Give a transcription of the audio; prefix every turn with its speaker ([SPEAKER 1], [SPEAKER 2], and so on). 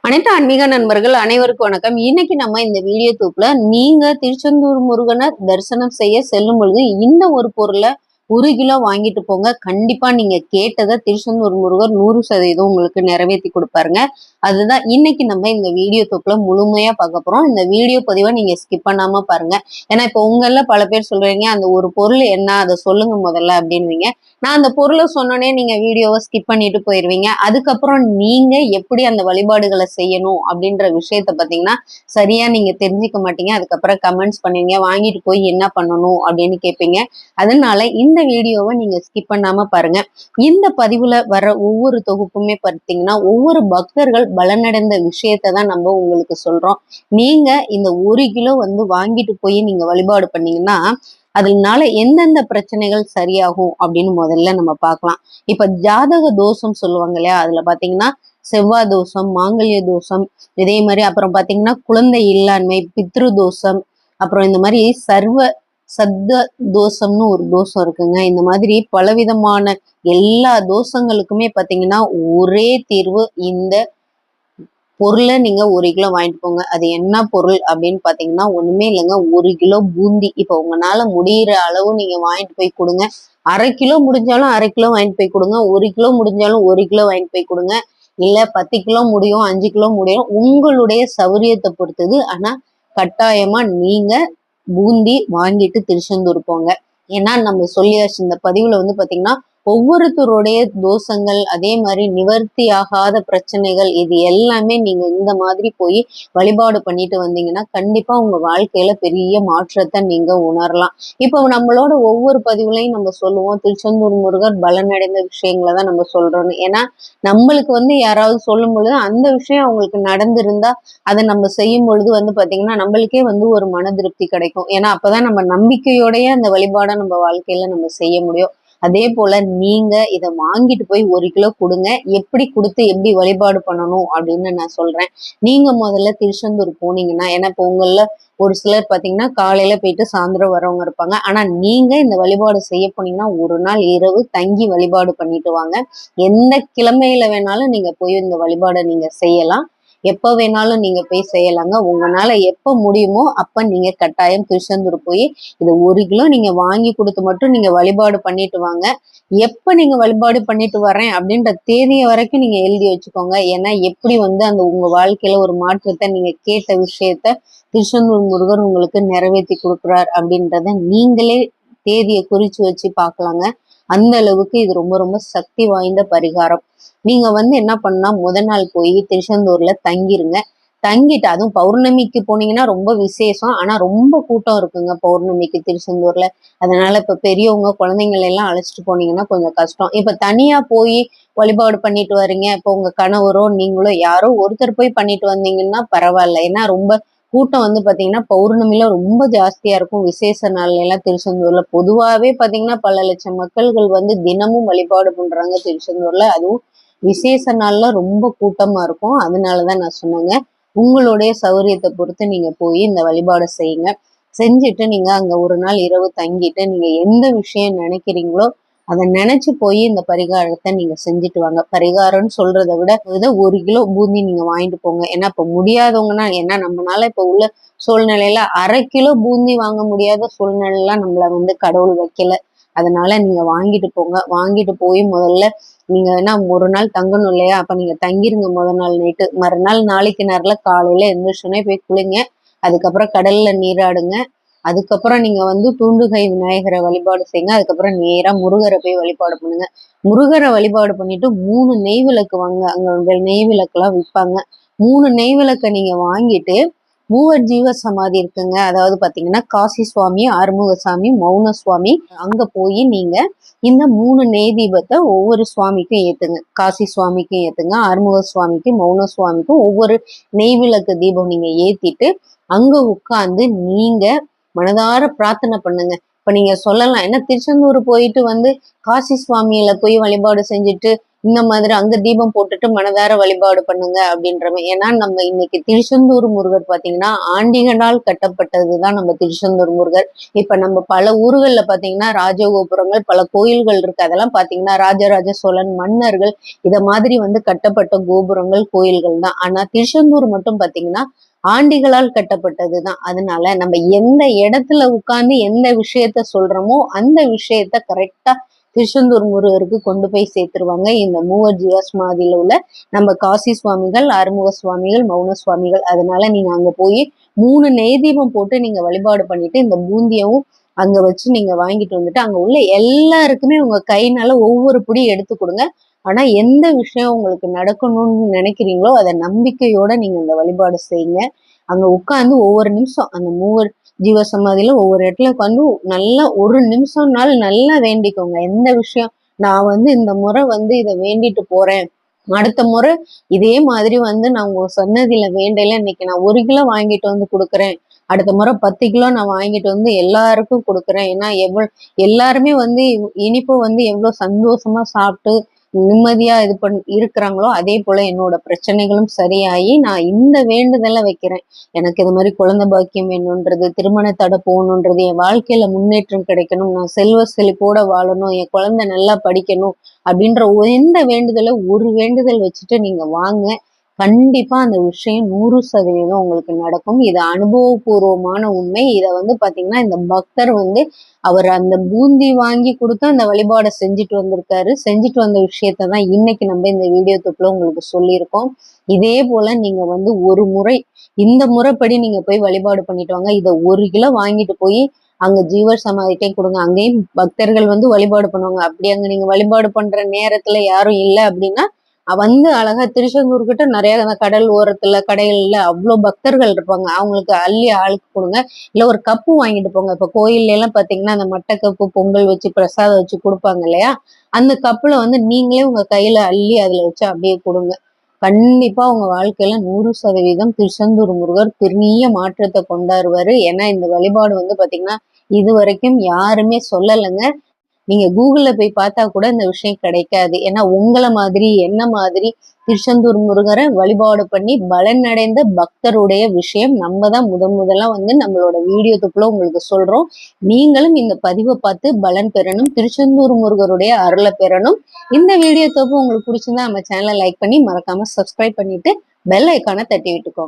[SPEAKER 1] அனைத்து ஆன்மீக நண்பர்கள் அனைவருக்கும் வணக்கம். இன்னைக்கு நம்ம இந்த வீடியோ தொகுப்புல நீங்க திருச்செந்தூர் முருகனை தரிசனம் செய்ய செல்லும் பொழுது இந்த ஒரு பொருளை 1 கிலோ வாங்கிட்டு போங்க. கண்டிப்பா நீங்க கேட்டதை திருச்செந்தூர் முருகர் 100% உங்களுக்கு நிறைவேற்றி கொடுப்பாருங்க. அதுதான் இன்னைக்கு நம்ம இந்த வீடியோ தொகுப்புல முழுமையா பார்க்க போறோம். இந்த வீடியோ பதிவை நீங்க ஸ்கிப் பண்ணாம பாருங்க. ஏன்னா இப்ப உங்கள பல பேர் சொல்றீங்க அந்த ஒரு பொருள் என்ன அதை சொல்லுங்க முதல்ல அப்படின்வீங்க. நான் அந்த பொருளை சொன்னோன்னே நீங்க வீடியோவை ஸ்கிப் பண்ணிட்டு போயிருவீங்க. அதுக்கப்புறம் நீங்க எப்படி அந்த வழிபாடுகளை செய்யணும் அப்படின்ற விஷயத்த பார்த்தீங்கன்னா சரியா நீங்க தெரிஞ்சுக்க மாட்டீங்க. அதுக்கப்புறம் கமெண்ட்ஸ் பண்ணுவீங்க, வாங்கிட்டு போய் என்ன பண்ணணும் அப்படின்னு கேட்பீங்க. அதனால இந்த வீடியோவை நீங்க ஸ்கிப் பண்ணாம பாருங்க. இந்த பதிவுல வர ஒவ்வொரு தொகுப்புமே பார்த்தீங்கன்னா ஒவ்வொரு பக்தர்கள் பலனடைந்த விஷயத்தை தான் நம்ம உங்களுக்கு சொல்றோம். நீங்க இந்த 1 கிலோ வாங்கிட்டு போய் நீங்க வழிபாடு பண்ணீங்கன்னா அதனால எந்தெந்த பிரச்சனைகள் சரியாகும் அப்படின்னு முதல்ல நம்ம பார்க்கலாம். இப்ப ஜாதக தோஷம் சொல்லுவாங்க இல்லையா, அதுல பாத்தீங்கன்னா செவ்வாய் தோஷம், மாங்கல்ய தோஷம், இதே மாதிரி அப்புறம் பாத்தீங்கன்னா குழந்தை இல்லாண்மை, பித்ரு தோஷம், அப்புறம் இந்த மாதிரி சத்த தோஷம்னு ஒரு தோஷம் இருக்குங்க. இந்த மாதிரி பலவிதமான எல்லா தோஷங்களுக்குமே பாத்தீங்கன்னா ஒரே தீர்வு. இந்த பொருளை நீங்க 1 கிலோ வாங்கிட்டு போங்க. அது என்ன பொருள் அப்படின்னு பாத்தீங்கன்னா ஒண்ணுமே இல்லைங்க, 1 கிலோ பூந்தி. இப்ப உங்களால முடியிற அளவு நீங்க வாங்கிட்டு போய் கொடுங்க. 1/2 கிலோ முடிஞ்சாலும் 1/2 கிலோ வாங்கிட்டு போய் கொடுங்க. 1 கிலோ முடிஞ்சாலும் 1 கிலோ வாங்கிட்டு போய் கொடுங்க. இல்ல 10 கிலோ முடியும், 5 கிலோ முடியும், உங்களுடைய சௌரியத்தை பொறுத்தது. ஆனா கட்டாயமா நீங்க பூந்தி வாங்கிட்டு திருச்செந்தூர் போங்க. ஏன்னா நம்ம சொல்லியாச்சு இந்த பதிவுல பாத்தீங்கன்னா ஒவ்வொருத்தருடைய தோஷங்கள், அதே மாதிரி நிவர்த்தி ஆகாத பிரச்சனைகள், இது எல்லாமே நீங்க இந்த மாதிரி போய் வழிபாடு பண்ணிட்டு வந்தீங்கன்னா கண்டிப்பா உங்க வாழ்க்கையில பெரிய மாற்றத்தை நீங்க உணரலாம். இப்போ நம்மளோட ஒவ்வொரு பதிவுலையும் நம்ம சொல்லுவோம் திருச்செந்தூர் முருகர் பலனடைந்த விஷயங்களை தான் நம்ம சொல்றோம். ஏன்னா நம்மளுக்கு யாராவது சொல்லும் பொழுது அந்த விஷயம் அவங்களுக்கு நடந்திருந்தா அதை நம்ம செய்யும் பொழுது பாத்தீங்கன்னா நம்மளுக்கே ஒரு மன திருப்தி கிடைக்கும். ஏன்னா அப்பதான் நம்ம நம்பிக்கையோடய அந்த வழிபாடை நம்ம வாழ்க்கையில நம்ம செய்ய முடியும். அதே போல நீங்க இதை வாங்கிட்டு போய் 1 கிலோ கொடுங்க. எப்படி கொடுத்து எப்படி வழிபாடு பண்ணணும் அப்படின்னு நான் சொல்றேன். நீங்க முதல்ல திருச்செந்தூர் போனீங்கன்னா, ஏன்னா இப்போ உங்கள ஒரு சிலர் பாத்தீங்கன்னா காலையில போயிட்டு சாயந்தரம் வரவங்க இருப்பாங்க. ஆனா நீங்க இந்த வழிபாடு செய்ய போனீங்கன்னா ஒரு நாள் இரவு தங்கி வழிபாடு பண்ணிட்டு வாங்க. எந்த கிழமையில வேணாலும் நீங்க போய் இந்த வழிபாடை நீங்க செய்யலாம். எப்ப வேணாலும் நீங்க போய் செய்யலாங்க. உங்களால எப்ப முடியுமோ அப்ப நீங்க கட்டாயம் திருச்செந்தூர் போய் இது 1 கிலோ நீங்க வாங்கி கொடுத்து மட்டும் நீங்க வழிபாடு பண்ணிட்டு வாங்க. எப்ப நீங்க வழிபாடு பண்ணிட்டு வரேன் அப்படின்ற தேதியை வரைக்கும் நீங்க எழுதி வச்சுக்கோங்க. ஏன்னா எப்படி அந்த உங்க வாழ்க்கையில ஒரு மாற்றத்தை நீங்க கேட்ட விஷயத்த திருச்செந்தூர் முருகர் உங்களுக்கு நிறைவேற்றி கொடுக்குறார் அப்படின்றத நீங்களே தேதியை குறிச்சு வச்சு பார்க்கலாங்க. அந்த அளவுக்கு இது ரொம்ப ரொம்ப சக்தி வாய்ந்த பரிகாரம். நீங்க என்ன பண்ணா முதல் நாள் போய் திருச்செந்தூர்ல தங்கிருங்க. தங்கிட்டு அதுவும் பௌர்ணமிக்கு போனீங்கன்னா ரொம்ப விசேஷம். ஆனா ரொம்ப கூட்டம் இருக்குங்க பௌர்ணமிக்கு திருச்செந்தூர்ல. அதனால இப்ப பெரியவங்க குழந்தைங்களை எல்லாம் அழைச்சிட்டு போனீங்கன்னா கொஞ்சம் கஷ்டம். இப்ப தனியா போய் வழிபாடு பண்ணிட்டு வர்றீங்க, இப்ப உங்க கணவரோ நீங்களோ யாரோ ஒருத்தர் போய் பண்ணிட்டு வந்தீங்கன்னா பரவாயில்ல. ஏன்னா ரொம்ப கூட்டம் பாத்தீங்கன்னா பௌர்ணமில ரொம்ப ஜாஸ்தியா இருக்கும். விசேஷ நாள்ல எல்லாம் திருச்செந்தூர்ல பொதுவாவே பாத்தீங்கன்னா பல லட்சம் மக்கள்கள் தினமும் வழிபாடு பண்றாங்க திருச்செந்தூர்ல. அதுவும் விசேஷ நாள்ல ரொம்ப கூட்டமா இருக்கும். அதனாலதான் நான் சொன்னேங்க, உங்களுடைய சௌரியத்தை பொறுத்து நீங்க போய் இந்த வழிபாடு செய்யுங்க. செஞ்சுட்டு நீங்க அங்க ஒரு நாள் இரவு தங்கிட்டு நீங்க எந்த விஷயம் நினைக்கிறீங்களோ அதை நினைச்சு போய் இந்த பரிகாரத்தை நீங்க செஞ்சுட்டு வாங்க. பரிகாரம்னு சொல்றதை விட 1 கிலோ பூந்தி நீங்க வாங்கிட்டு போங்க. ஏன்னா இப்ப முடியாதவங்கன்னா, ஏன்னா நம்மளால இப்ப உள்ள சூழ்நிலையில 1/2 கிலோ பூந்தி வாங்க முடியாத சூழ்நிலைலாம் நம்மள கடவுள் வைக்கல. அதனால நீங்க வாங்கிட்டு போங்க. வாங்கிட்டு போய் முதல்ல நீங்க ஒரு நாள் தங்கணும் இல்லையா, அப்ப நீங்க தங்கிருங்க. முதல் நாள் நைட்டு, மறுநாள் நாளைக்கு நேரில் காலையில எந்திரிச்சோன்னே போய் குளிங்க. அதுக்கப்புறம் கடல்ல நீராடுங்க. அதுக்கப்புறம் நீங்க தூண்டுகை விநாயகரை வழிபாடு செய்யுங்க. அதுக்கப்புறம் நேரா முருகரை போய் வழிபாடு பண்ணுங்க. முருகரை வழிபாடு பண்ணிட்டு 3 நெய் விளக்கு வாங்க. அங்க நெய் விளக்குலாம் விற்பாங்க. 3 நெய் விளக்கை நீங்க வாங்கிட்டு மூவர் ஜீவ சமாதி இருக்குங்க. அதாவது பாத்தீங்கன்னா காசி சுவாமி, ஆறுமுகசாமி, மௌன சுவாமி, அங்க போய் நீங்க இந்த 3 நெய் தீபத்தை ஒவ்வொரு சுவாமிக்கும் ஏத்துங்க. காசி சுவாமிக்கும் ஏத்துங்க, ஆறுமுக சுவாமிக்கும், மௌன சுவாமிக்கும் ஒவ்வொரு நெய் விளக்கு தீபம் நீங்க ஏத்திட்டு அங்க உட்கார்ந்து நீங்க மனதார பிரார்த்தனை பண்ணுங்க. இப்ப நீங்க சொல்லலாம், என்ன திருச்செந்தூர் போயிட்டு காசி சுவாமியில போய் வழிபாடு செஞ்சுட்டு இந்த மாதிரி அங்க தீபம் போட்டுட்டு மனதார வழிபாடு பண்ணுங்க அப்படின்ற மாதிரி. ஏன்னா நம்ம இன்னைக்கு திருச்செந்தூர் முருகர் பாத்தீங்கன்னா ஆண்டிகளால் கட்டப்பட்டதுதான் நம்ம திருச்செந்தூர் முருகர். இப்ப நம்ம பல ஊர்கள்ல பாத்தீங்கன்னா ராஜகோபுரங்கள் பல கோயில்கள் இருக்கு. அதெல்லாம் பாத்தீங்கன்னா ராஜராஜ சோழன் மன்னர்கள் இத மாதிரி கட்டப்பட்ட கோபுரங்கள் கோயில்கள் தான். ஆனா திருச்செந்தூர் மட்டும் பாத்தீங்கன்னா ஆண்டிகளால் கட்டப்பட்டதுதான். அதனால நம்ம எந்த இடத்துல உட்கார்ந்து எந்த விஷயத்த சொல்றோமோ அந்த விஷயத்த கரெக்டா திருச்செந்தூர் முருகருக்கு கொண்டு போய் சேர்த்துருவாங்க. இந்த மூவர் ஜீவசமாதியில உள்ள நம்ம காசி சுவாமிகள், அறுமுக சுவாமிகள், மௌன சுவாமிகள். அதனால நீங்க அங்க போய் 3 நெய் தீபம் போட்டு நீங்க வழிபாடு பண்ணிட்டு இந்த பூந்தியவும் அங்க வச்சு நீங்க வாங்கிட்டு வந்துட்டு அங்க உள்ள எல்லாருக்குமே உங்க கைனால ஒவ்வொரு புடி எடுத்து கொடுங்க. ஆனா எந்த விஷயம் உங்களுக்கு நடக்கணும்னு நினைக்கிறீங்களோ அதை நம்பிக்கையோட நீங்க இந்த வழிபாடு செய்யுங்க. அங்க உட்கார்ந்து ஒவ்வொரு நிமிஷம் அந்த மூவர் ஜீவசமாதியில ஒவ்வொரு இடத்துல உட்காந்து நல்லா ஒரு நிமிஷம்னால நல்லா வேண்டிக்கோங்க. எந்த விஷயம் நான் இந்த முறை இதை வேண்டிட்டு போறேன், அடுத்த முறை இதே மாதிரி நான் உங்க சன்னதியில வேண்டல, இன்னைக்கு நான் 1 கிலோ வாங்கிட்டு வந்து கொடுக்குறேன், அடுத்த முறை 10 கிலோ நான் வாங்கிட்டு வந்து எல்லாருக்கும் கொடுக்குறேன். ஏன்னா எல்லாருமே இனிப்பு எவ்வளவு சந்தோஷமா சாப்பிட்டு நிம்மதியா இருக்கிறாங்களோ அதே போல என்னோட பிரச்சனைகளும் சரியாகி நான் இந்த வேண்டுதலை வைக்கிறேன். எனக்கு இது மாதிரி குழந்தை பாக்கியம் வேணும்ன்றது, திருமண தடை போகணுன்றது, என் வாழ்க்கையில முன்னேற்றம் கிடைக்கணும், நான் செல்வ செழிப்போட வாழணும், என் குழந்தை நல்லா படிக்கணும் அப்படின்ற எந்த வேண்டுதலை ஒரு வேண்டுதல் வச்சுட்டு நீங்க வாங்க. கண்டிப்பா அந்த விஷயம் 100% உங்களுக்கு நடக்கும். இது அனுபவபூர்வமான உண்மை. இத பாத்தீங்கன்னா இந்த பக்தர் அவர் அந்த பூந்தி வாங்கி கொடுத்து அந்த வழிபாடை செஞ்சுட்டு வந்திருக்காரு. செஞ்சுட்டு வந்த விஷயத்த தான் இன்னைக்கு நம்ம இந்த வீடியோ தொப்புல உங்களுக்கு சொல்லியிருக்கோம். இதே போல நீங்க ஒரு முறை இந்த முறைப்படி நீங்க போய் வழிபாடு பண்ணிட்டு வாங்க. இதை 1 கிலோ வாங்கிட்டு போய் அங்க ஜீவர் சமாதிட்டே கொடுங்க. அங்கேயும் பக்தர்கள் வழிபாடு பண்ணுவாங்க. அப்படி அங்க நீங்க வழிபாடு பண்ற நேரத்துல யாரும் இல்லை அப்படின்னா அழகா திருச்செந்தூர் கிட்ட நிறைய கடல் ஓரத்துல கடைகள்ல அவ்வளவு பக்தர்கள் இருப்பாங்க. அவங்களுக்கு அள்ளி ஆளுக்கு கொடுங்க. இல்ல ஒரு கப்பு வாங்கிட்டு போங்க. இப்ப கோயில்ல எல்லாம் பாத்தீங்கன்னா அந்த மட்டை கப்பு பொங்கல் வச்சு பிரசாதம் வச்சு கொடுப்பாங்க இல்லையா, அந்த கப்புல நீங்களே உங்க கையில அள்ளி அதுல வச்சு அப்படியே கொடுங்க. கண்டிப்பா உங்க வாழ்க்கையில 100% திருச்செந்தூர் முருகர் பெரிய மாற்றத்தை கொண்டாடுவாரு. ஏன்னா இந்த வழிபாடு பாத்தீங்கன்னா இது வரைக்கும் யாருமே சொல்லலைங்க. நீங்க கூகுள்ல போய் பார்த்தா கூட இந்த விஷயம் கிடைக்காது. ஏன்னா உங்களை மாதிரி என்ன மாதிரி திருச்செந்தூர் முருகரை வழிபாடு பண்ணி பலன் அடைந்த பக்தருடைய விஷயம் நம்ம தான் முதலா நம்மளோட வீடியோ தொப்புல உங்களுக்கு சொல்றோம். நீங்களும் இந்த பதிவை பார்த்து பலன் பெறணும், திருச்செந்தூர் முருகருடைய அருளை பெறணும். இந்த வீடியோ தொப்பு உங்களுக்கு பிடிச்சிருந்தா நம்ம சேனலை லைக் பண்ணி மறக்காம சப்ஸ்கிரைப் பண்ணிட்டு பெல் ஐக்கானை தட்டி விட்டுக்கோங்க.